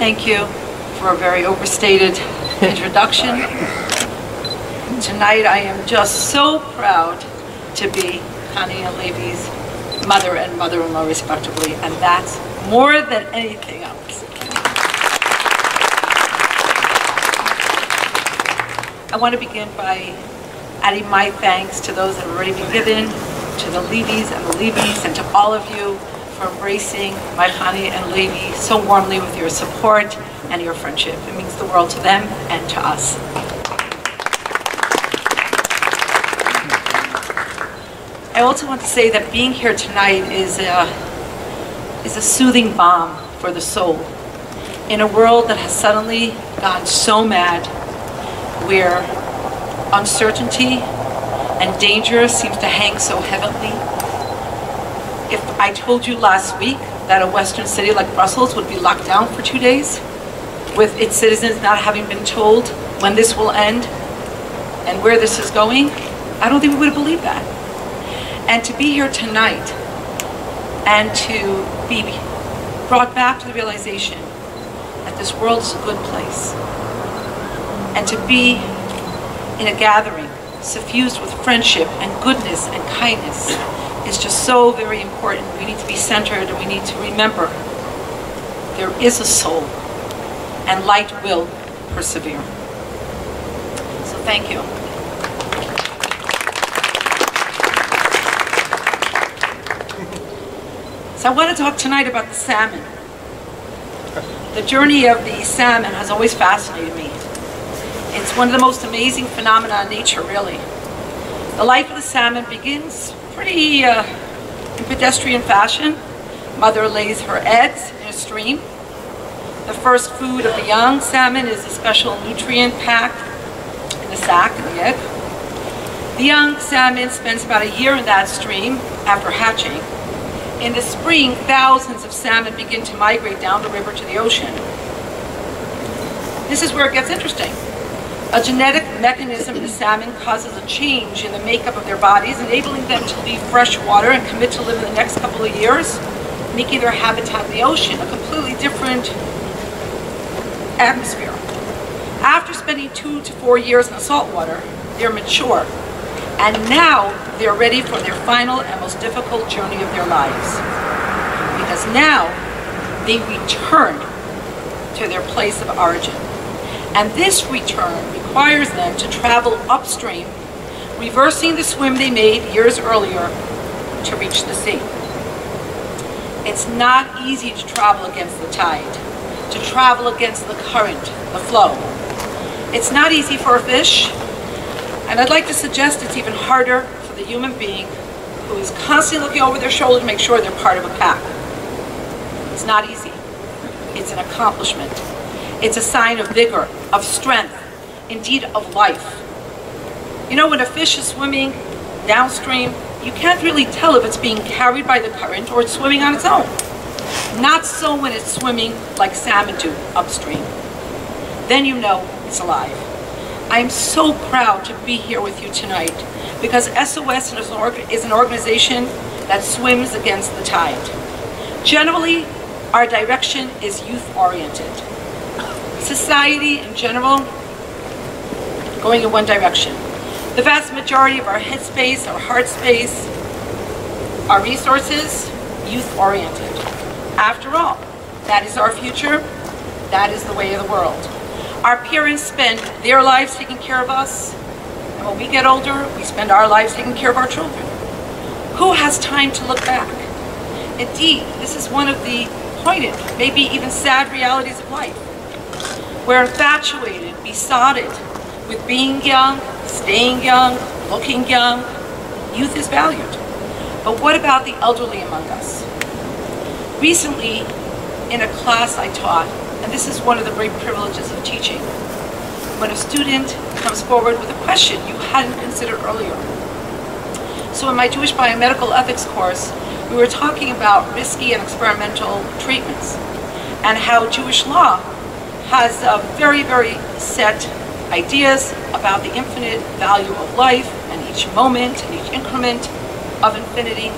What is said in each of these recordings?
Thank you for a very overstated introduction. Tonight I am just so proud to be Connie and Levi's mother and mother-in-law respectively, and that's more than anything else. I want to begin by adding my thanks to those that have already been given, to the Levis and the Levis, and to all of you for embracing my Connie and Levi so warmly with your support and your friendship. It means the world to them and to us. I also want to say that being here tonight is a soothing balm for the soul. In a world that has suddenly gone so mad, where uncertainty and danger seems to hang so heavily. If I told you last week that a Western city like Brussels would be locked down for 2 days, with its citizens not having been told when this will end and where this is going, I don't think we would have believed that. And to be here tonight and to be brought back to the realization that this world is a good place, and to be in a gathering suffused with friendship and goodness and kindness is just so very important. We need to be centered, and we need to remember there is a soul, and light will persevere. So thank you. So I want to talk tonight about the salmon. The journey of the salmon has always fascinated me. It's one of the most amazing phenomena in nature, really. The life of the salmon begins pretty in pedestrian fashion. Mother lays her eggs in a stream. The first food of the young salmon is a special nutrient pack in the sac, in the egg. The young salmon spends about a year in that stream after hatching. In the spring, thousands of salmon begin to migrate down the river to the ocean. This is where it gets interesting. A genetic mechanism in the salmon causes a change in the makeup of their bodies, enabling them to leave fresh water and commit to live in the next couple of years, making their habitat in the ocean a completely different atmosphere. After spending 2 to 4 years in the salt water, they're mature. And now they're ready for their final and most difficult journey of their lives. Because now they return to their place of origin. And this return requires them to travel upstream, reversing the swim they made years earlier to reach the sea. It's not easy to travel against the tide, to travel against the current, the flow. It's not easy for a fish. And I'd like to suggest it's even harder for the human being who is constantly looking over their shoulder to make sure they're part of a pack. It's not easy. It's an accomplishment. It's a sign of vigor, of strength, indeed of life. You know, when a fish is swimming downstream, you can't really tell if it's being carried by the current or it's swimming on its own. Not so when it's swimming like salmon do upstream. Then you know it's alive. I am so proud to be here with you tonight because SOS is an organization that swims against the tide. Generally, our direction is youth-oriented. Society in general, going in one direction. The vast majority of our head space, our heart space, our resources, youth-oriented. After all, that is our future, that is the way of the world. Our parents spend their lives taking care of us, and when we get older, we spend our lives taking care of our children. Who has time to look back? Indeed, this is one of the poignant, maybe even sad realities of life. We're infatuated, besotted with being young, staying young, looking young. Youth is valued. But what about the elderly among us? Recently, in a class I taught, and this is one of the great privileges of teaching, when a student comes forward with a question you hadn't considered earlier. So in my Jewish biomedical ethics course, we were talking about risky and experimental treatments and how Jewish law has very, very set ideas about the infinite value of life and each moment and each increment of infinity.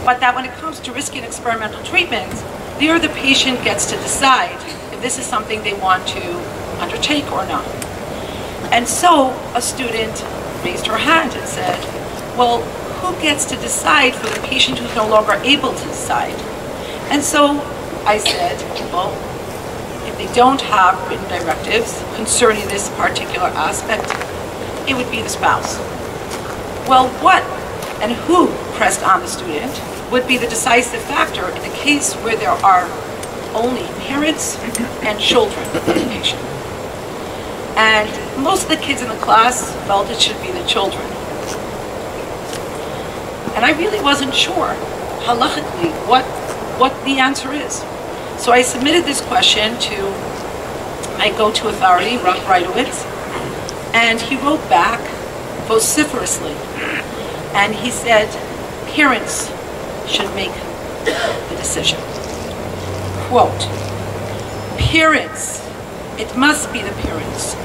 But that when it comes to risky and experimental treatments, There, the patient gets to decide if this is something they want to undertake or not. And so a student raised her hand and said, well, who gets to decide for the patient who's no longer able to decide? And so I said, well, if they don't have written directives concerning this particular aspect, it would be the spouse. Well, what and who pressed on the student would be the decisive factor in a case where there are only parents and children in the patient. And most of the kids in the class felt it should be the children. And I really wasn't sure, halachically, what the answer is. So I submitted this question to my go-to authority, Rav Breitowitz, and he wrote back vociferously. And he said, parents should make the decision. Quote, parents, it must be the parents.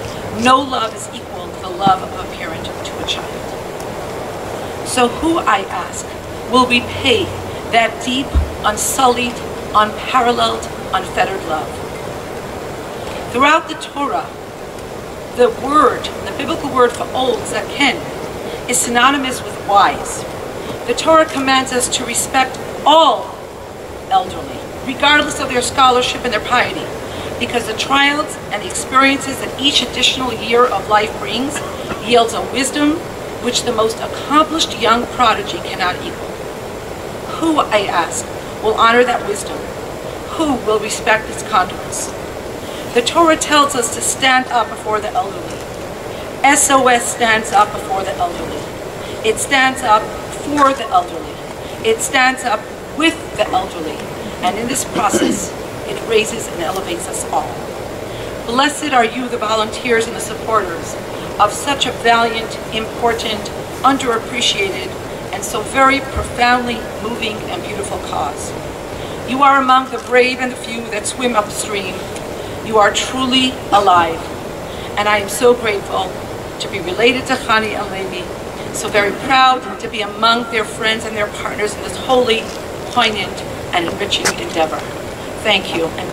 No love is equal to the love of a parent to a child. So who, I ask, will repay that deep, unsullied, unparalleled, unfettered love? Throughout the Torah, the biblical word for old, zaken, is synonymous with wise. The Torah commands us to respect all elderly, regardless of their scholarship and their piety, because the trials and the experiences that each additional year of life brings yields a wisdom which the most accomplished young prodigy cannot equal. Who, I ask, will honor that wisdom? Who will respect its conduits? The Torah tells us to stand up before the elderly. SOS stands up before the elderly. It stands up for the elderly. It stands up with the elderly. And in this process, it raises and elevates us all. Blessed are you, the volunteers and the supporters of such a valiant, important, underappreciated, and so very profoundly moving and beautiful cause. You are among the brave and the few that swim upstream. You are truly alive. And I am so grateful to be related to Chani and Levi, so very proud to be among their friends and their partners in this holy, poignant, and enriching endeavor. Thank you. And